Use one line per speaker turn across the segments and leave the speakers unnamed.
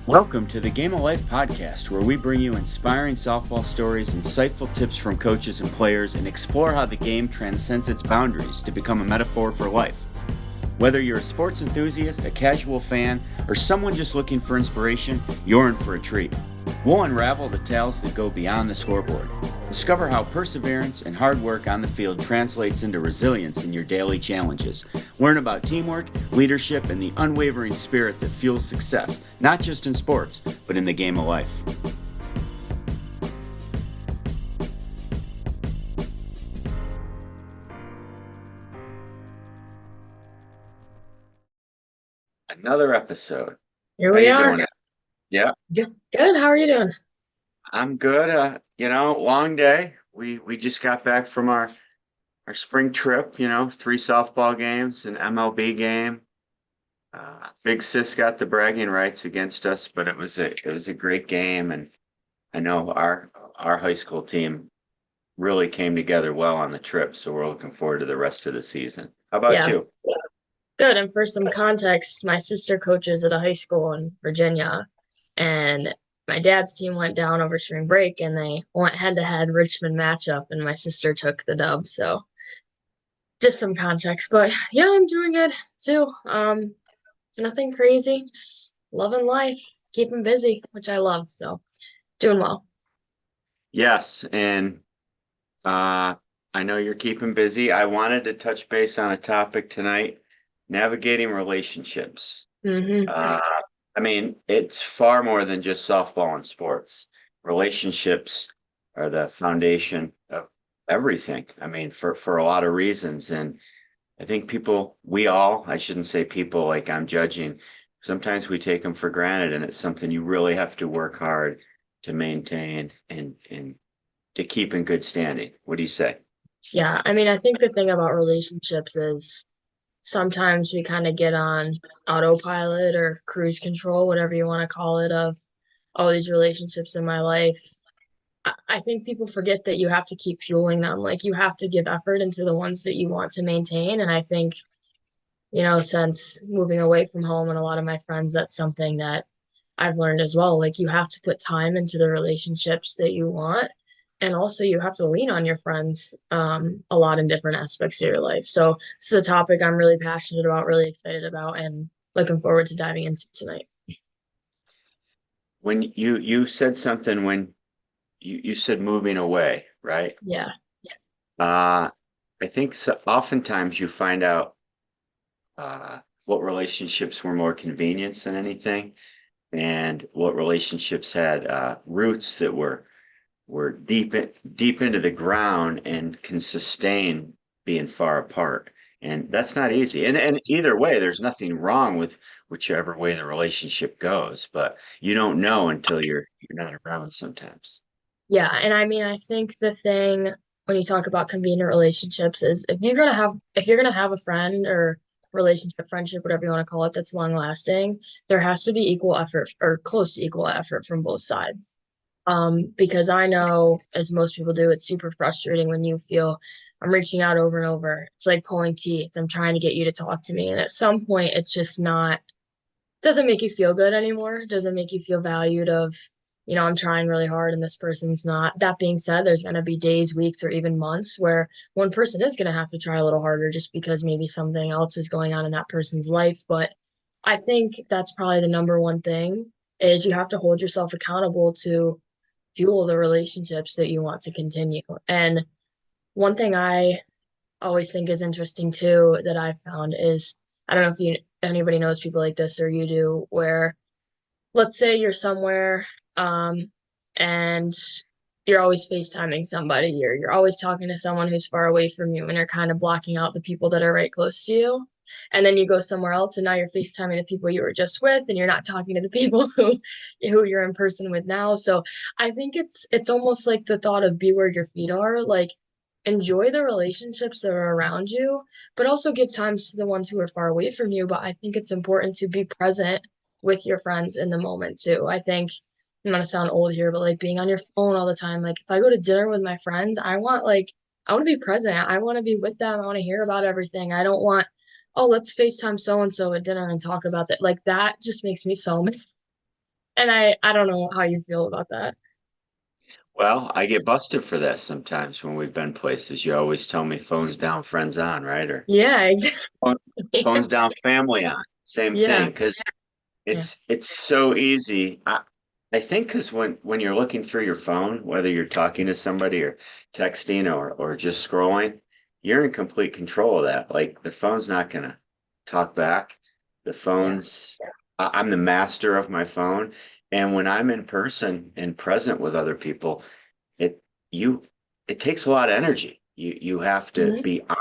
Welcome to the Game of Life podcast, where we bring you inspiring softball stories, insightful tips from coaches and players, and explore how the game transcends its boundaries to become a metaphor for life. Whether you're a sports enthusiast, a casual fan, or someone just looking for inspiration, you're in for a treat. We'll unravel the tales that go beyond the scoreboard. Discover how perseverance and hard work on the field translates into resilience in your daily challenges. Learn about teamwork, leadership, and the unwavering spirit that fuels success, not just in sports, but in the game of life. Another episode.
Here
How
we
you
are.
doing? Yeah,
Good. How are you doing?
I'm good. Long day. We just got back from our spring trip, 3 softball games, an MLB game. Big Sis got the bragging rights against us, but it was a great game, and I know our high school team really came together well on the trip, so we're looking forward to the rest of the season. How about
Yeah,
you?
good. And for some context, my sister coaches at a high school in Virginia, and my dad's team went down over spring break and they went head-to-head Richmond matchup, and my sister took the dub. So just some context. But yeah, I'm doing good too. Nothing crazy. Just loving life, keeping busy, which I love. So doing well.
Yes, and I know you're keeping busy. I wanted to touch base on a topic tonight, navigating relationships.
Mm-hmm.
Uh, I mean, it's far more than just softball and sports. Relationships are the foundation of everything. I mean, for a lot of reasons. And I think I shouldn't say people like I'm judging. Sometimes we take them for granted, and it's something you really have to work hard to maintain and to keep in good standing. What do you say?
Yeah, I mean, I think the thing about relationships is sometimes we kind of get on autopilot or cruise control, whatever you want to call it, of all these relationships in my life. I think people forget that you have to keep fueling them. Like you have to give effort into the ones that you want to maintain. And I think, since moving away from home and a lot of my friends, that's something that I've learned as well. Like you have to put time into the relationships that you want. And also you have to lean on your friends a lot in different aspects of your life. So this is a topic I'm really passionate about, really excited about, and looking forward to diving into tonight.
When you said something when you said moving away, right?
Yeah.
Uh, I think oftentimes you find out what relationships were more convenience than anything, and what relationships had roots that were deep into the ground and can sustain being far apart. And that's not easy. And either way, there's nothing wrong with whichever way the relationship goes, but you don't know until you're not around sometimes.
Yeah. And I mean, I think the thing when you talk about convenient relationships is if you're gonna have a friend or relationship, friendship, whatever you want to call it, that's long lasting, there has to be equal effort or close to equal effort from both sides. Because I know, as most people do, it's super frustrating when you feel I'm reaching out over and over. It's like pulling teeth. I'm trying to get you to talk to me. And at some point, it's just not, doesn't make you feel good anymore. It doesn't make you feel valued of, I'm trying really hard and this person's not. That being said, there's going to be days, weeks, or even months where one person is going to have to try a little harder just because maybe something else is going on in that person's life. But I think that's probably the number one thing is you have to hold yourself accountable to fuel the relationships that you want to continue. And one thing I always think is interesting too that I've found is I don't know if anybody knows people like this or you do, where let's say you're somewhere and you're always FaceTiming somebody, you're always talking to someone who's far away from you and you're kind of blocking out the people that are right close to you. And then you go somewhere else and now you're FaceTiming the people you were just with and you're not talking to the people who you're in person with now. So I think it's almost like the thought of be where your feet are, like enjoy the relationships that are around you, but also give time to the ones who are far away from you. But I think it's important to be present with your friends in the moment too. I think I'm gonna sound old here, but like being on your phone all the time. Like if I go to dinner with my friends, I want to be present. I want to be with them. I want to hear about everything. I don't want, oh, let's FaceTime so and so at dinner and talk about that. Like that just makes me so mad. And I don't know how you feel about that.
Well, I get busted for that sometimes when we've been places. You always tell me phones down, friends on, right? Or
Yeah, exactly.
phone- phones down, family on. Same
Yeah,
thing. Because
yeah.
it's so easy. I think because when you're looking through your phone, whether you're talking to somebody or texting or just scrolling, you're in complete control of that. Like the phone's not gonna talk back. The
Yeah.
phone's I'm the master of my phone. And when I'm in person and present with other people, it you it takes a lot of energy. You have to
Hmm.
be on.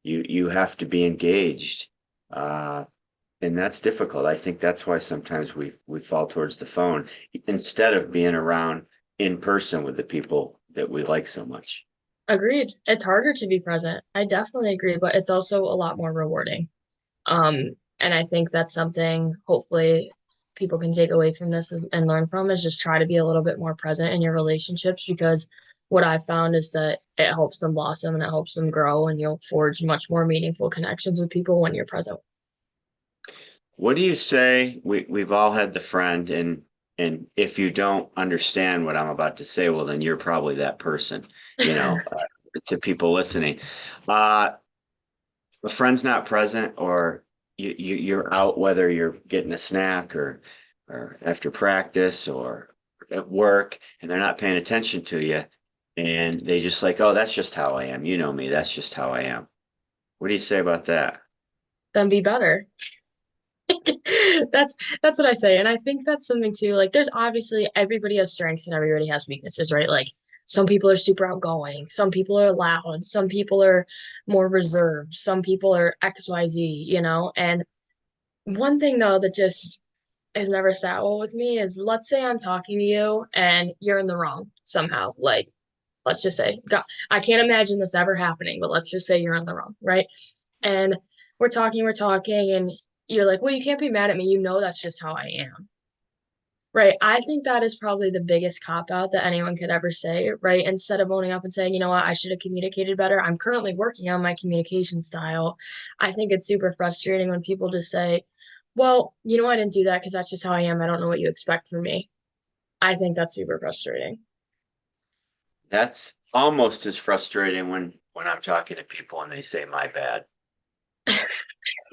You have to be engaged. Uh, and that's difficult. I think that's why sometimes we fall towards the phone instead of being around in person with the people that we like so much.
Agreed. It's harder to be present. I definitely agree, but it's also a lot more rewarding. And I think that's something hopefully people can take away from this and learn from is just try to be a little bit more present in your relationships because what I've found is that it helps them blossom and it helps them grow and you'll forge much more meaningful connections with people when you're present.
What do you say? We've all had the friend, and if you don't understand what I'm about to say, well, then you're probably that person, you know, to people listening. Uh, a friend's not present, or you're out, whether you're getting a snack or after practice or at work, and they're not paying attention to you, and they just like, oh, that's just how I am. You know me, that's just how I am. What do you say about that?
Then be better. That's that's what I say. And I think that's something too. Like there's obviously everybody has strengths and everybody has weaknesses, right? Like some people are super outgoing, some people are loud, some people are more reserved, some people are XYZ, you know? And one thing though that just has never sat well with me is let's say I'm talking to you and you're in the wrong somehow. Like let's just say, God, I can't imagine this ever happening, but let's just say you're in the wrong, right? And we're talking, and you're like, well, you can't be mad at me. You know, that's just how I am. Right. I think that is probably the biggest cop out that anyone could ever say, right? Instead of owning up and saying, you know what, I should have communicated better. I'm currently working on my communication style. I think it's super frustrating when people just say, well, you know, I didn't do that because that's just how I am. I don't know what you expect from me. I think that's super frustrating.
That's almost as frustrating when I'm talking to people and they say my bad.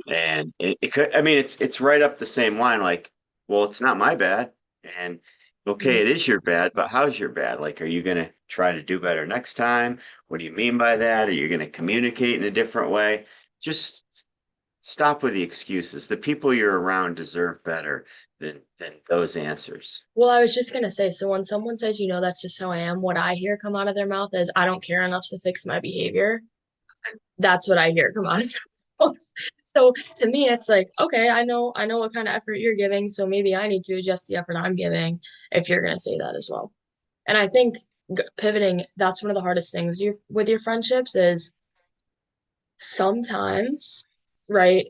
And it could, I mean, it's right up the same line. Like, well, it's not my bad. And okay,
Mhm.
it is your bad, but how's your bad? Like, are you gonna try to do better next time? What do you mean by that? Are you gonna communicate in a different way? Just stop with the excuses. The people you're around deserve better than those answers.
Well, I was just gonna say, so when someone says, you know, that's just how I am, what I hear come out of their mouth is, I don't care enough to fix my behavior. That's what I hear come out of their mouth. So to me, it's like, okay, I know what kind of effort you're giving, so maybe I need to adjust the effort I'm giving if you're gonna say that as well. And I think pivoting, that's one of the hardest things with your friendships is sometimes, right?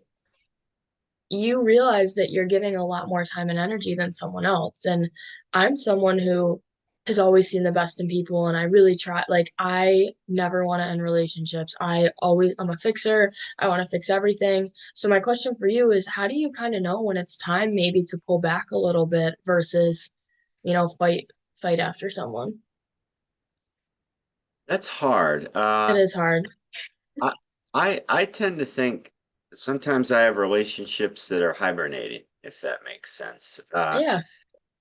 You realize that you're giving a lot more time and energy than someone else. And I'm someone who has always seen the best in people and I really try like I never want to end relationships. I'm a fixer. I want to fix everything. So my question for you is how do you kind of know when it's time maybe to pull back a little bit versus, you know, fight after someone?
That's hard.
It is hard.
I I tend to think sometimes I have relationships that are hibernating, if that makes sense.
Yeah.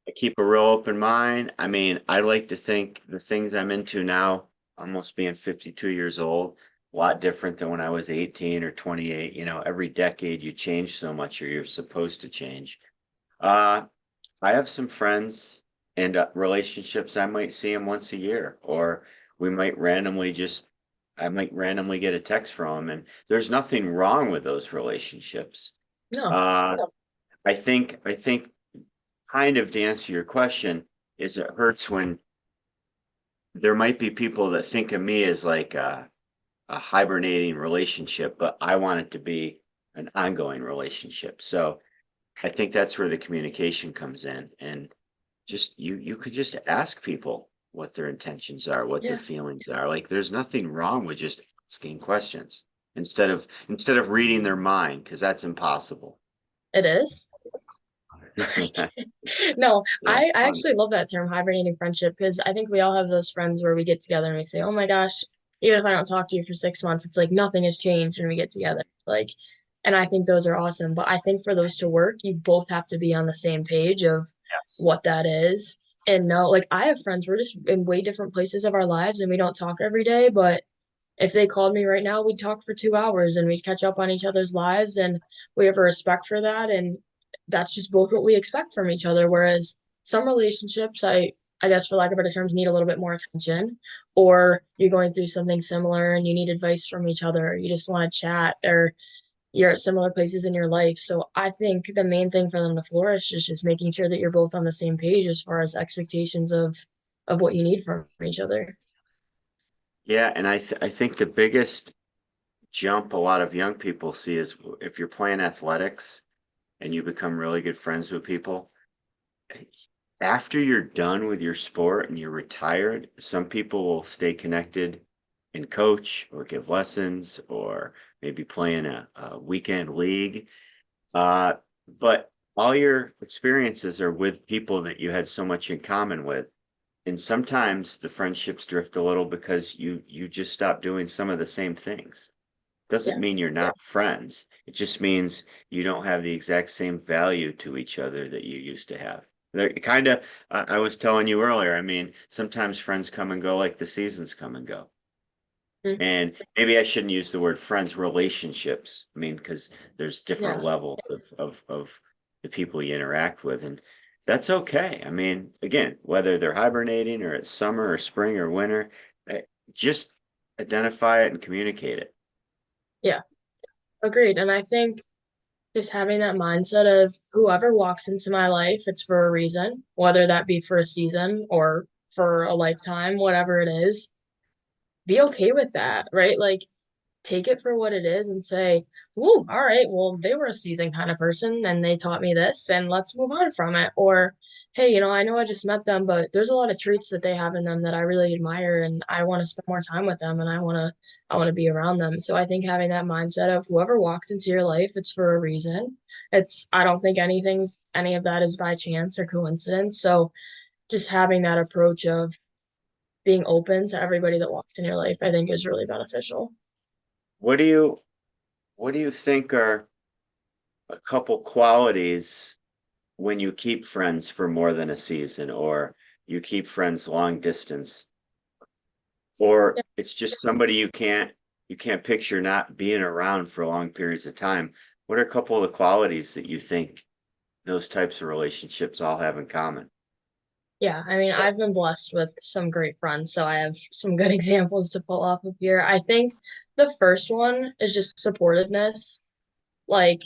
I keep a real open mind. I mean, I like to think the things I'm into now, almost being 52 years old, a lot different than when I was 18 or 28. You know, every decade you change so much, or you're supposed to change. Uh, I have some friends and relationships. I might see them once a year, or we might randomly just, I might randomly get a text from them, and there's nothing wrong with those relationships.
No.
Uh, I think kind of to answer your question is it hurts when there might be people that think of me as like a hibernating relationship, but I want it to be an ongoing relationship. So I think that's where the communication comes in. And just you could just ask people what their intentions are, what their
Yeah.
feelings are. Like there's nothing wrong with just asking questions instead of reading their mind, because that's impossible.
It is. No,
That's
I
funny.
actually love that term, hibernating friendship, because I think we all have those friends where we get together and we say, "Oh my gosh, even if I don't talk to you for 6 months, it's like nothing has changed when we get together." Like, and I think those are awesome. But I think for those to work, you both have to be on the same page of
Yes.
what that is. And no, like I have friends, we're just in way different places of our lives and we don't talk every day, but if they called me right now, we'd talk for 2 hours and we'd catch up on each other's lives and we have a respect for that. And that's just both what we expect from each other. Whereas some relationships, I guess for lack of better terms, need a little bit more attention, or you're going through something similar and you need advice from each other, or you just want to chat, or you're at similar places in your life. So I think the main thing for them to flourish is just making sure that you're both on the same page as far as expectations of what you need from each other.
Yeah, and I think the biggest jump a lot of young people see is if you're playing athletics and you become really good friends with people, after you're done with your sport and you're retired, some people will stay connected and coach or give lessons or maybe play in a weekend league. Uh, but all your experiences are with people that you had so much in common with. And sometimes the friendships drift a little because you just stop doing some of the same things. Doesn't
Yeah.
mean you're not friends. It just means you don't have the exact same value to each other that you used to have. They're kind of, I was telling you earlier, I mean, sometimes friends come and go like the seasons come and go.
Mm.
And maybe I shouldn't use the word friends, relationships. I mean, because there's different
Yeah.
levels of the people you interact with. And that's okay. I mean, again, whether they're hibernating or it's summer or spring or winter, just identify it and communicate it.
Yeah. Agreed. And I think just having that mindset of whoever walks into my life, it's for a reason, whether that be for a season or for a lifetime, whatever it is, be okay with that, right? Like take it for what it is and say, "Ooh, all right, well, they were a seasoned kind of person and they taught me this, and let's move on from it." Or, hey, I know I just met them, but there's a lot of traits that they have in them that I really admire, and I want to spend more time with them, and I want to be around them. So I think having that mindset of whoever walks into your life, it's for a reason. I don't think any of that is by chance or coincidence. So just having that approach of being open to everybody that walks in your life, I think is really beneficial.
What do you what do you think are a couple qualities when you keep friends for more than a season or you keep friends long distance or it's just somebody you can't picture not being around for long periods of time? What are a couple of the qualities that you think those types of relationships all have in common?
Yeah, I mean, I've been blessed with some great friends, so I have some good examples to pull off of here. I think the first one is just supportiveness. Like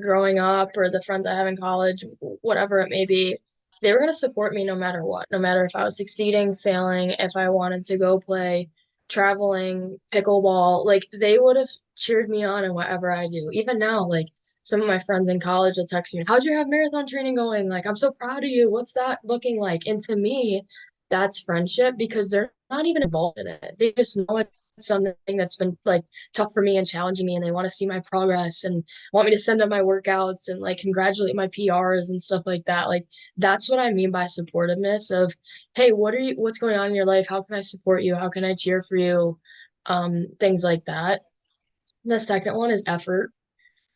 growing up or the friends I have in college, whatever it may be, they were going to support me no matter what, no matter if I was succeeding, failing, if I wanted to go play traveling, pickleball, like they would have cheered me on in whatever I do. Even now, like some of my friends in college will text me, "How'd your half marathon training going? Like, I'm so proud of you. What's that looking like?" And to me, that's friendship because they're not even involved in it. They just know it's something that's been like tough for me and challenging me, and they want to see my progress and want me to send up my workouts and like congratulate my PRs and stuff like that. Like that's what I mean by supportiveness of, hey, what's going on in your life? How can I support you? How can I cheer for you? Things like that. The second one is effort.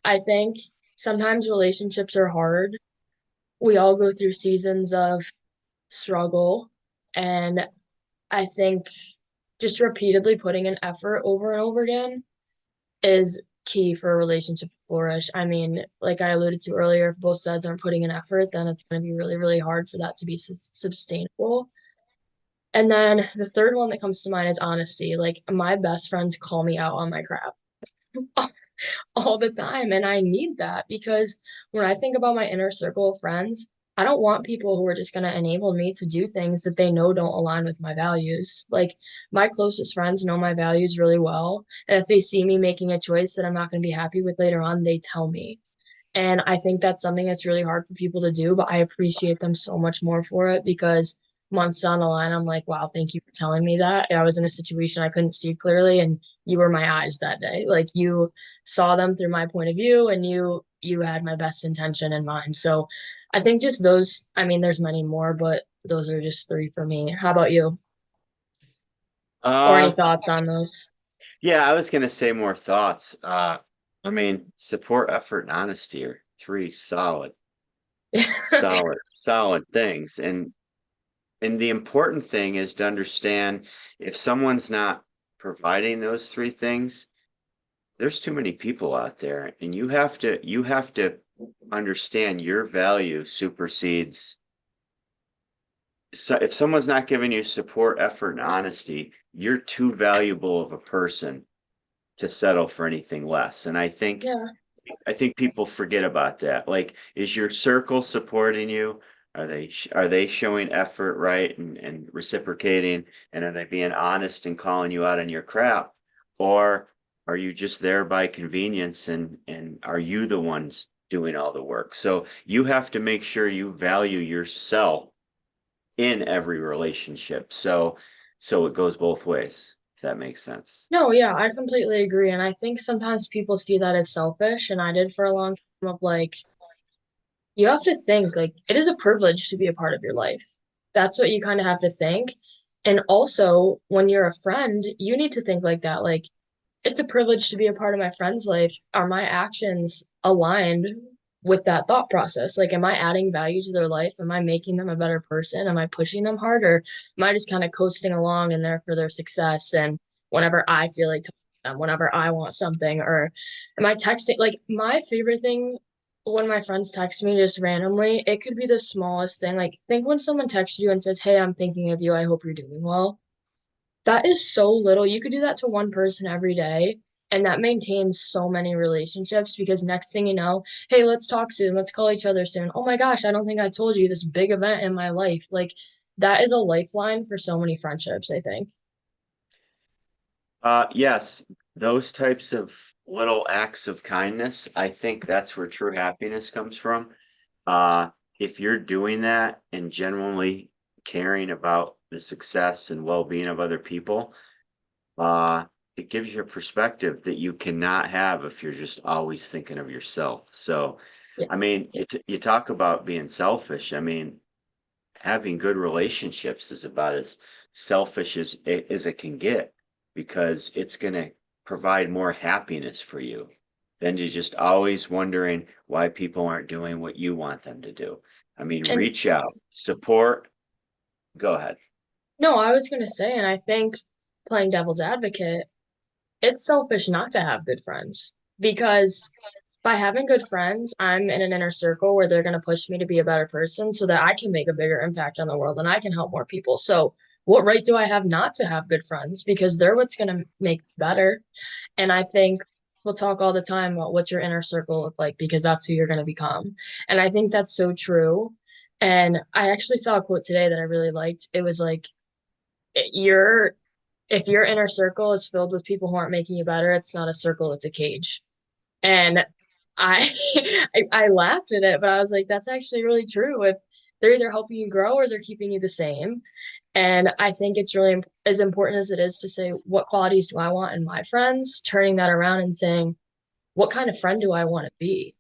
I think sometimes relationships are hard. We all go through seasons of struggle. And I think just repeatedly putting an effort over and over again is key for a relationship to flourish. I mean, like I alluded to earlier, if both sides aren't putting in effort, then it's going to be really, really hard for that to be sustainable. And then the third one that comes to mind is honesty. Like my best friends call me out on my crap all the time. And I need that because when I think about my inner circle of friends, I don't want people who are just going to enable me to do things that they know don't align with my values. Like my closest friends know my values really well. And if they see me making a choice that I'm not going to be happy with later on, they tell me. And I think that's something that's really hard for people to do, but I appreciate them so much more for it because months down the line, I'm like, wow, thank you for telling me that. I was in a situation I couldn't see clearly, and you were my eyes that day. Like you saw them through my point of view, and you you had my best intention in mind. So I think just those, I mean, there's many more, but those are just three for me. How about you? Or any
Uh,
thoughts on those?
yeah, I was gonna say more thoughts. I mean, support, effort, and honesty are three solid things. And the important thing is to understand if someone's not providing those three things, there's too many people out there, and you have to understand your value supersedes. So if someone's not giving you support, effort, and honesty, you're too valuable of a person to settle for anything less. And
Yeah.
I think people forget about that. Like, is your circle supporting you? Are they showing effort, right, and reciprocating, and are they being honest and calling you out on your crap? Or are you just there by convenience and are you the ones doing all the work? So you have to make sure you value yourself in every relationship. So it goes both ways, if that makes sense.
No, yeah, I completely agree. And I think sometimes people see that as selfish, and I did for a long time of like, you have to think like it is a privilege to be a part of your life. That's what you kind of have to think. And also, when you're a friend, you need to think like that. Like, it's a privilege to be a part of my friend's life. Are my actions aligned with that thought process? Like, am I adding value to their life? Am I making them a better person? Am I pushing them harder? Am I just kind of coasting along and there for their success? And whenever I feel like talking to them, whenever I want something, or am I texting? Like, my favorite thing when my friends text me just randomly, it could be the smallest thing. Like, think when someone texts you and says, "Hey, I'm thinking of you. I hope you're doing well." That is so little. You could do that to one person every day, and that maintains so many relationships because next thing you know, hey, let's talk soon. Let's call each other soon. Oh my gosh, I don't think I told you this big event in my life. Like, that is a lifeline for so many friendships, I think.
Yes, those types of little acts of kindness, I think that's where true happiness comes from. Uh, if you're doing that and genuinely caring about the success and well-being of other people, uh, it gives you a perspective that you cannot have if you're just always thinking of yourself. So,
Yeah.
I mean, you talk about being selfish. I mean, having good relationships is about as selfish as it can get because it's going to provide more happiness for you than to just always wondering why people aren't doing what you want them to do. I mean,
And
reach out, support, go ahead.
no, I was gonna say, and I think playing devil's advocate, it's selfish not to have good friends because by having good friends, I'm in an inner circle where they're going to push me to be a better person so that I can make a bigger impact on the world and I can help more people. So, what right do I have not to have good friends? Because they're what's going to make me better. And I think we'll talk all the time about what's your inner circle look like because that's who you're going to become. And I think that's so true. And I actually saw a quote today that I really liked. It was like, you're if your inner circle is filled with people who aren't making you better, it's not a circle, it's a cage. And I I laughed at it, but I was like, that's actually really true. If they're either helping you grow or they're keeping you the same. And I think it's really as important as it is to say, what qualities do I want in my friends? Turning that around and saying, what kind of friend do I want to be?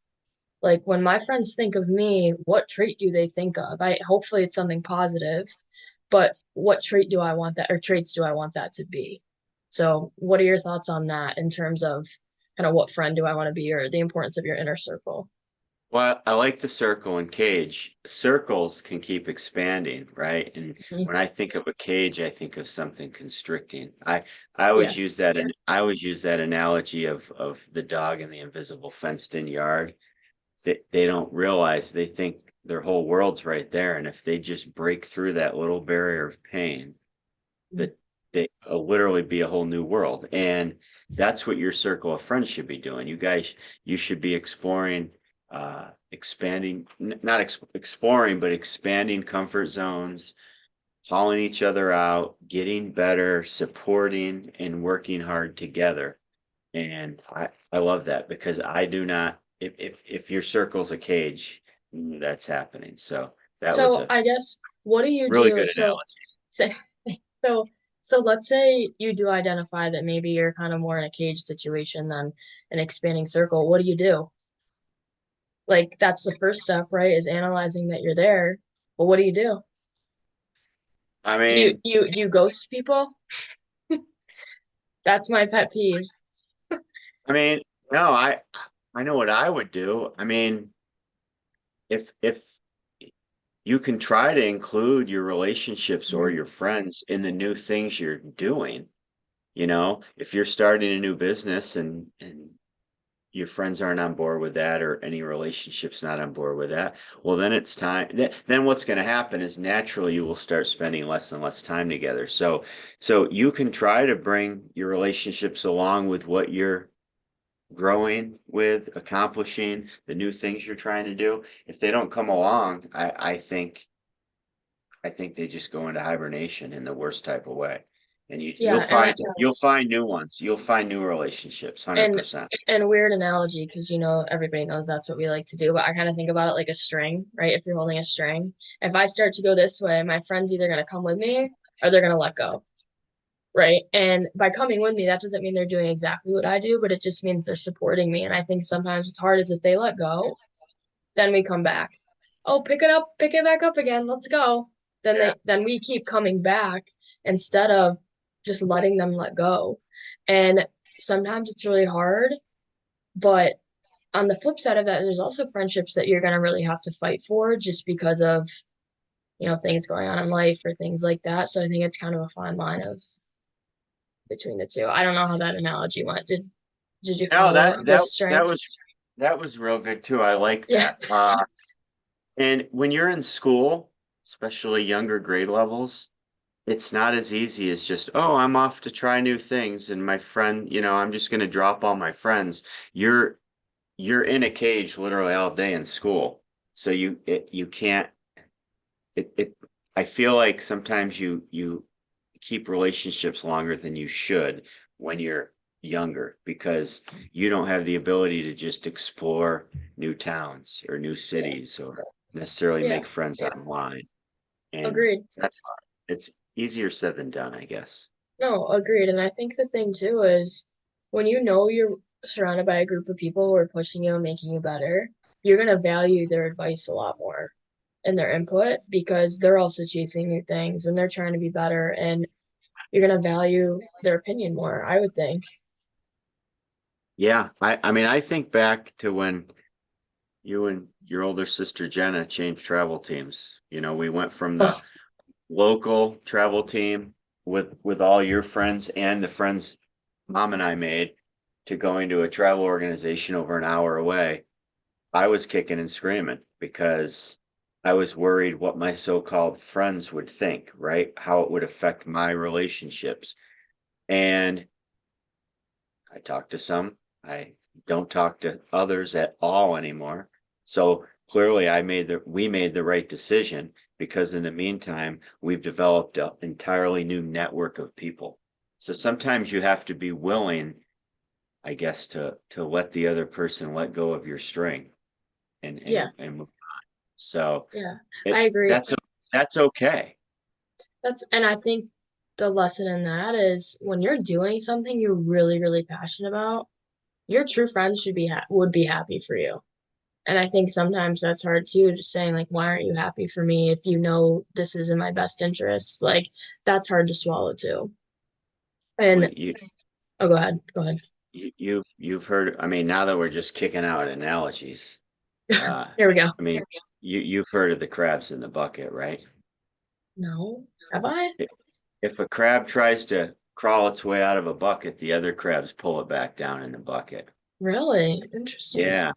Like when my friends think of me, what trait do they think of? I hopefully it's something positive, but what trait do I want that or traits do I want that to be? So, what are your thoughts on that in terms of kind of what friend do I want to be or the importance of your inner circle?
Well, I like the circle and cage. Circles can keep expanding, right? And
Mhm.
when I think of a cage, I think of something constricting. I
Yeah.
always use that and I always use that analogy of the dog in the invisible fenced in yard. They don't realize they think their whole world's right there. And if they just break through that little barrier of pain, that they literally be a whole new world. And that's what your circle of friends should be doing. You should be exploring, expanding, not exploring, but expanding comfort zones, calling each other out, getting better, supporting, and working hard together. And I love that because I do not, if your circle's a cage, that's happening. So that was
So,
a
I guess what do you
really
do?
good analogy.
So, so, so let's say you do identify that maybe you're kind of more in a cage situation than an expanding circle. What do you do? Like that's the first step, right? Is analyzing that you're there. But what do you do?
I
Do you
mean,
you do you ghost people? That's my pet peeve.
I mean, no, I know what I would do. I mean, if you can try to include your relationships or
Mhm.
your friends in the new things you're doing, if you're starting a new business and your friends aren't on board with that or any relationships not on board with that, well, then it's time. Then what's going to happen is naturally you will start spending less and less time together. So you can try to bring your relationships along with what you're growing with, accomplishing, the new things you're trying to do. If they don't come along, I think they just go into hibernation in the worst type of way. And you'll
Yeah, and
find you'll find new ones. You'll find new relationships,
and
100%.
and weird analogy because everybody knows that's what we like to do, but I kind of think about it like a string, right? If you're holding a string, if I start to go this way, my friend's either gonna come with me or they're gonna let go, right? And by coming with me, that doesn't mean they're doing exactly what I do, but it just means they're supporting me. And I think sometimes what's hard is if they let go, then we come back. Oh, pick it back up again. Let's go.
Yeah.
Then we keep coming back instead of just letting them let go. And sometimes it's really hard, but on the flip side of that, there's also friendships that you're gonna really have to fight for just because of, things going on in life or things like that. So I think it's kind of a fine line of between the two. I don't know how that analogy went. Did you
No,
follow
that
the
that
strength?
that was real good too. I like
Yeah.
that. And when you're in school, especially younger grade levels, it's not as easy as just, oh, I'm off to try new things and my friend, I'm just going to drop all my friends. You're you're in a cage literally all day in school. So you can't it I feel like sometimes you keep relationships longer than you should when you're younger because you don't have the ability to just explore new towns or new
Yeah.
cities or necessarily
Yeah.
make friends online. And
Agreed.
that's hard. It's easier said than done, I guess.
No, agreed. And I think the thing too is when you know you're surrounded by a group of people who are pushing you and making you better, you're gonna value their advice a lot more and their input because they're also chasing new things and they're trying to be better and you're gonna value their opinion more, I would think.
Yeah, I mean, I think back to when you and your older sister Jenna changed travel teams. We went from
Oh,
the local travel team with all your friends and the friends mom and I made to going to a travel organization over an hour away. I was kicking and screaming because I was worried what my so-called friends would think, right? How it would affect my relationships. And I talked to some. I don't talk to others at all anymore. So clearly we made the right decision because in the meantime, we've developed an entirely new network of people. So sometimes you have to be willing, I guess, to let the other person let go of your string and
yeah,
and move. So
yeah.
it
I agree.
that's okay.
And I think the lesson in that is when you're doing something you're really, really passionate about, your true friends would be happy for you. And I think sometimes that's hard too, just saying like, why aren't you happy for me if you know this is in my best interest? Like that's hard to swallow too.
Well,
And oh, go ahead. Go ahead.
you've heard. I mean, now that we're just kicking out analogies, uh,
Here we go.
I mean, you've heard of the crabs in the bucket, right?
No, have I?
If a crab tries to crawl its way out of a bucket, the other crabs pull it back down in the bucket.
Really? Interesting.
Yeah.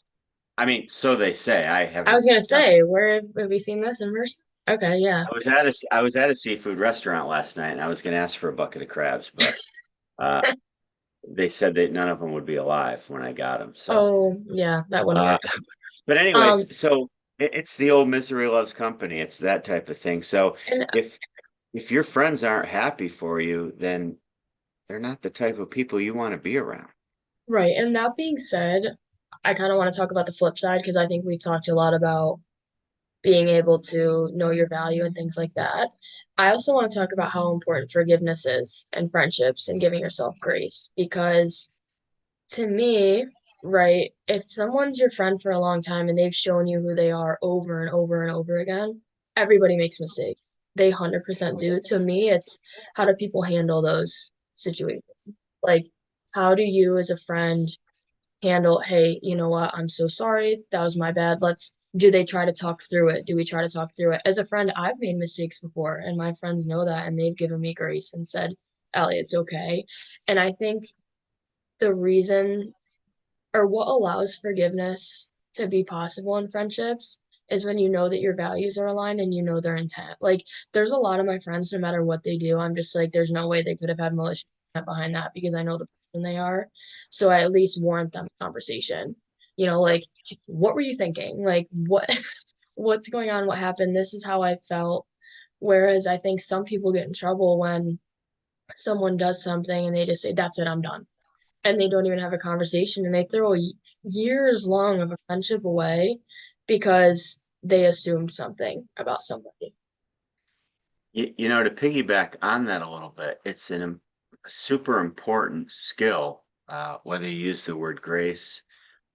I mean, so they say. I
I was
haven't
gonna
done.
say, where have we seen this in person? Okay, yeah.
I was at a seafood restaurant last night and I was going to ask for a bucket of crabs, but uh, they said that none of them would be alive when I got them. So,
Oh, yeah, that wouldn't
uh,
work.
but
Um,
anyways, so it's the old misery loves company. It's that type of thing. So
and
if if your friends aren't happy for you, then they're not the type of people you want to be around.
right, and that being said, I kind of want to talk about the flip side because I think we've talked a lot about being able to know your value and things like that. I also want to talk about how important forgiveness is and friendships and giving yourself grace because to me, right? If someone's your friend for a long time and they've shown you who they are over and over and over again, everybody makes mistakes. They 100% do. To me, it's how do people handle those situations? Like, how do you as a friend handle, hey, you know what? I'm so sorry. That was my bad. Do they try to talk through it? Do we try to talk through it? As a friend, I've made mistakes before, and my friends know that, and they've given me grace and said, Allie, it's okay. And I think the reason or what allows forgiveness to be possible in friendships is when you know that your values are aligned and you know their intent. Like, there's a lot of my friends, no matter what they do, I'm just like, there's no way they could have had malicious intent behind that because I know the person they are. So I at least warrant them a conversation. Like, what were you thinking? Like, what's going on? What happened? This is how I felt. Whereas I think some people get in trouble when someone does something and they just say, that's it, I'm done, and they don't even have a conversation and they throw years long of a friendship away because they assumed something about somebody.
To piggyback on that a little bit, it's a super important skill, whether you use the word grace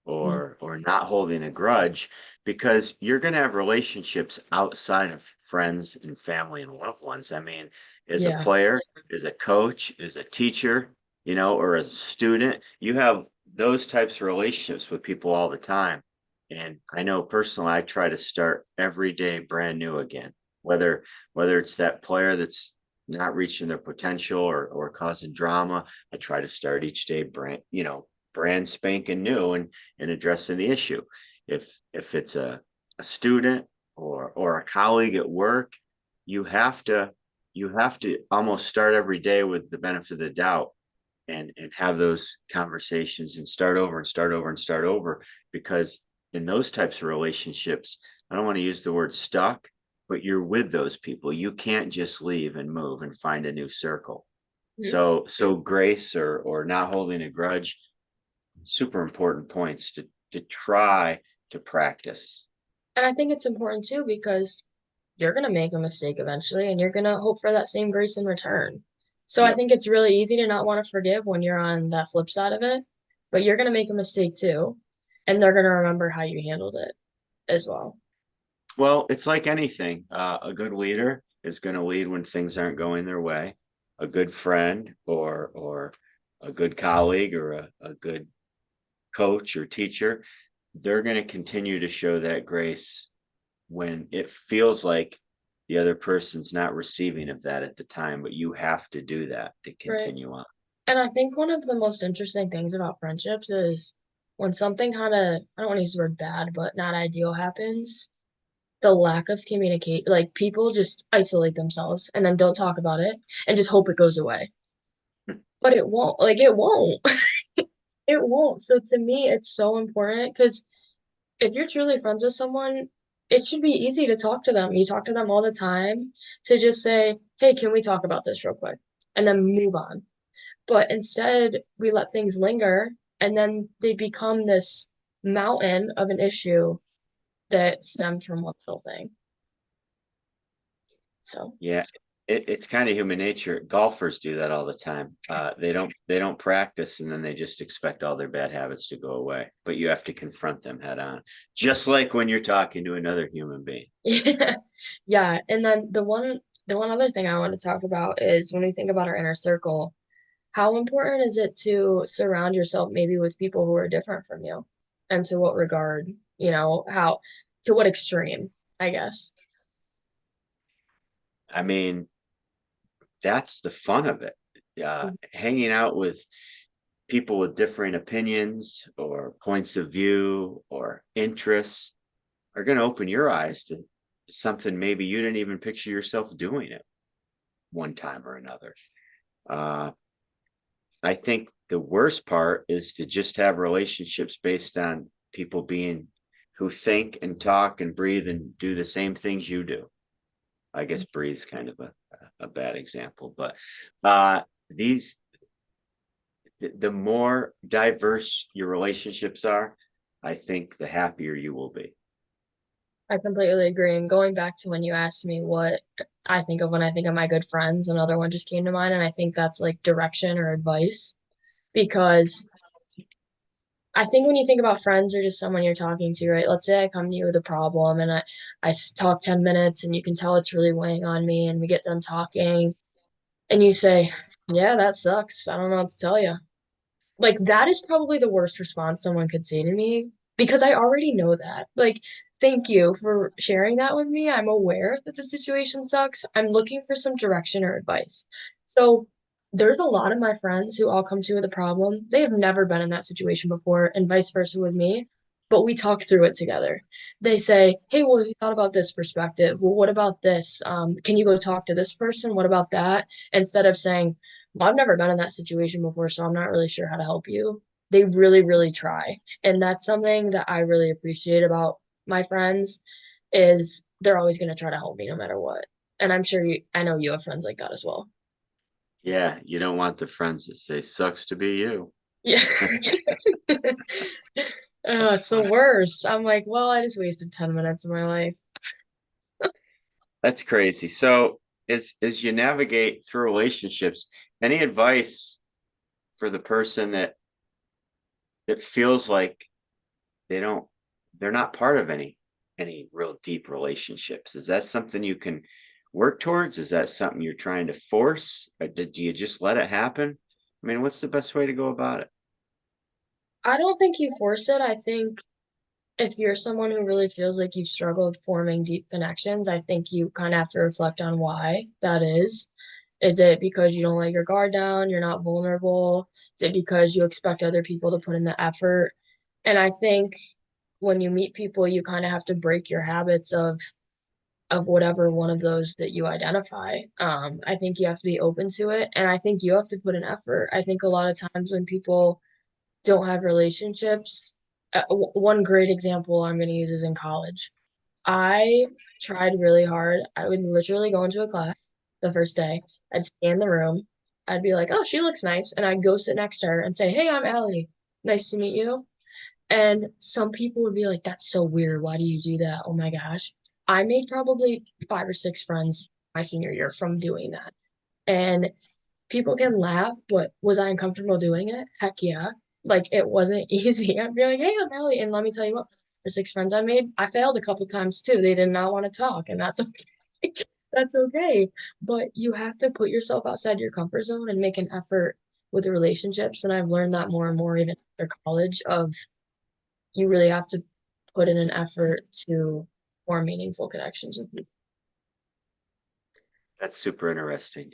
Mm.
or not holding a grudge, because you're going to have relationships outside of friends and family and loved ones. I mean, as a
Yeah,
player, as a coach, as a teacher, or as a student, you have those types of relationships with people all the time. And I know personally, I try to start every day brand new again, whether it's that player that's not reaching their potential or causing drama. I try to start each day brand spanking new and addressing the issue. If it's a student or a colleague at work, you have to almost start every day with the benefit of the doubt and have those conversations and start over and start over and start over, because in those types of relationships, I don't want to use the word stuck, but you're with those people. You can't just leave and move and find a new circle. So grace or not holding a grudge, super important points to try to practice.
and I think it's important too because you're going to make a mistake eventually and you're going to hope for that same grace in return. So I
Yep.
think it's really easy to not want to forgive when you're on that flip side of it, but you're going to make a mistake too, and they're going to remember how you handled it as well.
Well, it's like anything. A good leader is going to lead when things aren't going their way. A good friend or a good colleague or a good coach or teacher, they're going to continue to show that grace when it feels like the other person's not receiving of that at the time, but you have to do that to
Right.
continue on.
And I think one of the most interesting things about friendships is when something kind of, I don't want to use the word bad, but not ideal happens, the lack of communicate, like people just isolate themselves and then don't talk about it and just hope it goes away. But it won't, like it won't. It won't. So to me, it's so important because if you're truly friends with someone, it should be easy to talk to them. You talk to them all the time to just say, hey, can we talk about this real quick? And then move on. But instead, we let things linger and then they become this mountain of an issue that stems from one little thing. So,
Yeah, it's kind of human nature. Golfers do that all the time. They don't practice, and then they just expect all their bad habits to go away. But you have to confront them head on, just like when you're talking to another human being.
yeah. Yeah. And then the one other thing I want to talk about is when we think about our inner circle, how important is it to surround yourself maybe with people who are different from you? And to what regard, to what extreme, I guess.
I mean, that's the fun of it. Hanging out with people with differing opinions or points of view or interests are going to open your eyes to something maybe you didn't even picture yourself doing at one time or another. Uh, I think the worst part is to just have relationships based on people being who think and talk and breathe and do the same things you do. I guess breathe's kind of a bad example, but these the more diverse your relationships are, I think the happier you will be.
I completely agree. And going back to when you asked me what I think of when I think of my good friends, another one just came to mind, and I think that's like direction or advice because I think when you think about friends, they're just someone you're talking to, right? Let's say I come to you with a problem and talk 10 minutes and you can tell it's really weighing on me and we get done talking and you say, yeah, that sucks. I don't know what to tell you. Like that is probably the worst response someone could say to me because I already know that. Like, thank you for sharing that with me. I'm aware that the situation sucks. I'm looking for some direction or advice. So there's a lot of my friends who all come to with a problem. They have never been in that situation before, and vice versa with me. But we talk through it together. They say, "Hey, well, have you thought about this perspective? Well, what about this? Can you go talk to this person? What about that?" Instead of saying, well, I've never been in that situation before, so I'm not really sure how to help you. They really, really try. And that's something that I really appreciate about my friends is they're always going to try to help me no matter what. And I know you have friends like that as well.
Yeah, you don't want the friends that say sucks to be you.
Yeah. Oh,
That's
it's the
funny.
worst. I'm like, well, I just wasted 10 minutes of my life.
That's crazy. So as you navigate through relationships, any advice for the person that it feels like they don't they're not part of any real deep relationships? Is that something you can work towards? Is that something you're trying to force? Or do you just let it happen? I mean, what's the best way to go about it?
I don't think you force it. I think if you're someone who really feels like you've struggled forming deep connections, I think you kind of have to reflect on why that is. Is it because you don't let your guard down, you're not vulnerable? Is it because you expect other people to put in the effort? And I think when you meet people, you kind of have to break your habits of whatever one of those that you identify. I think you have to be open to it, and I think you have to put an effort. I think a lot of times when people don't have relationships. One great example I'm going to use is in college. I tried really hard. I would literally go into a class the first day. I'd stay in the room. I'd be like, oh, she looks nice. And I'd go sit next to her and say, hey, I'm Allie. Nice to meet you. And some people would be like, that's so weird. Why do you do that? Oh my gosh. I made probably 5 or 6 friends my senior year from doing that. And people can laugh, but was I uncomfortable doing it? Heck yeah. Like it wasn't easy. I'd be like, hey, I'm Ellie. And let me tell you what, for 6 friends I made, I failed a couple times too. They did not want to talk, and that's okay. That's okay. But you have to put yourself outside your comfort zone and make an effort with the relationships. And I've learned that more and more even after college of you really have to put in an effort to form meaningful connections with people.
That's super interesting.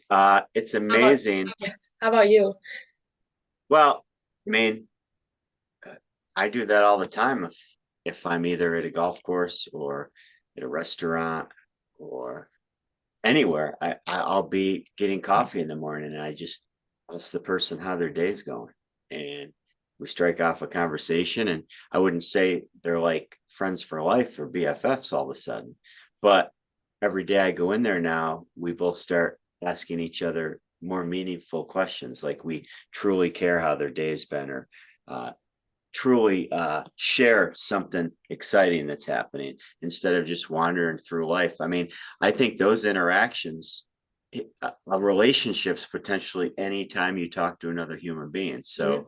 It's
How about
amazing.
yeah, how about you?
Well, I mean, uh, I do that all the time if I'm either at a golf course or at a restaurant or anywhere. I'll be getting coffee in the morning and I just ask the person how their day's going. And we strike off a conversation. And I wouldn't say they're like friends for life or BFFs all of a sudden. But every day I go in there now, we both start asking each other more meaningful questions, like we truly care how their day's been, or uh, truly share something exciting that's happening instead of just wandering through life. I mean, I think those interactions, relationships, potentially anytime you talk to another human being.
Mhm.
So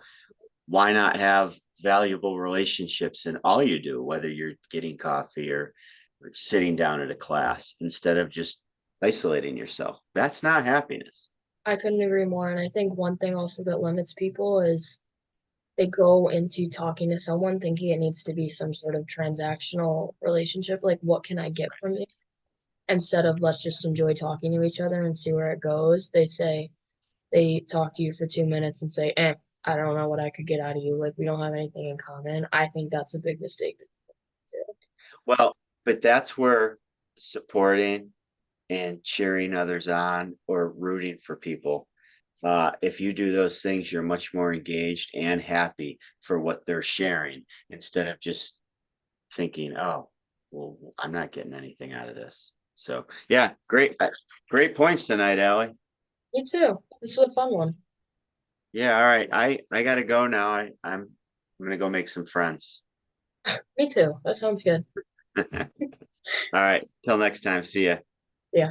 why not have valuable relationships in all you do, whether you're getting coffee or sitting down at a class, instead of just isolating yourself? That's not happiness.
I couldn't agree more. And I think one thing also that limits people is they go into talking to someone thinking it needs to be some sort of transactional relationship. Like, what can I get from you? Instead of let's just enjoy talking to each other and see where it goes. They talk to you for 2 minutes and say, I don't know what I could get out of you. Like, we don't have anything in common. I think that's a big mistake.
Well, but that's where supporting and cheering others on or rooting for people. If you do those things, you're much more engaged and happy for what they're sharing instead of just thinking, oh, well, I'm not getting anything out of this. So, yeah, great points tonight, Allie.
Me too. This is a fun one.
Yeah, all right. I gotta go now. I'm gonna go make some friends.
Me too. That sounds good.
All right. Till next time. See ya.
Yeah.